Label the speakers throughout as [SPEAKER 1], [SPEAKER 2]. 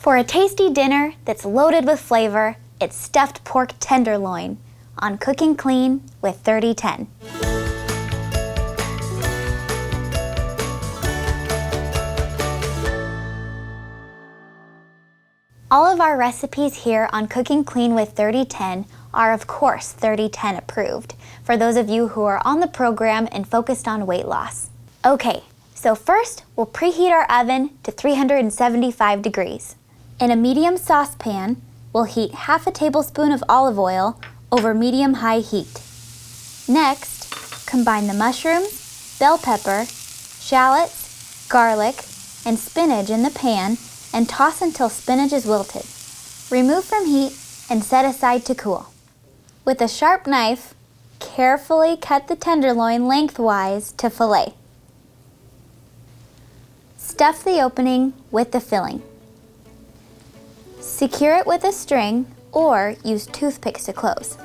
[SPEAKER 1] For a tasty dinner that's loaded with flavor, it's stuffed pork tenderloin on Cooking Clean with 3010. All of our recipes here on Cooking Clean with 3010 are of course 3010 approved for those of you who are on the program and focused on weight loss. Okay, so first we'll preheat our oven to 375 degrees. In a medium saucepan, we'll heat half a tablespoon of olive oil over medium-high heat. Next, combine the mushrooms, bell pepper, shallots, garlic, and spinach in the pan and toss until spinach is wilted. Remove from heat and set aside to cool. With a sharp knife, carefully cut the tenderloin lengthwise to fillet. Stuff the opening with the filling. Secure it with a string or use toothpicks to close.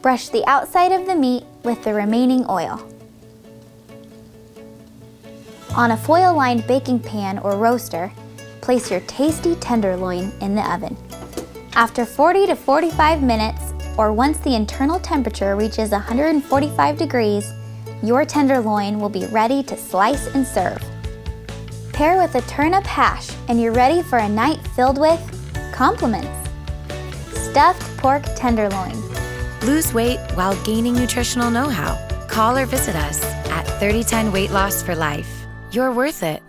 [SPEAKER 1] Brush the outside of the meat with the remaining oil. On a foil-lined baking pan or roaster, place your tasty tenderloin in the oven. After 40 to 45 minutes, or once the internal temperature reaches 145 degrees, your tenderloin will be ready to slice and serve. Pair with a turnip hash and you're ready for a night filled with compliments. Stuffed pork tenderloin.
[SPEAKER 2] Lose weight while gaining nutritional know-how. Call or visit us at 3010 Weight Loss for Life. You're worth it.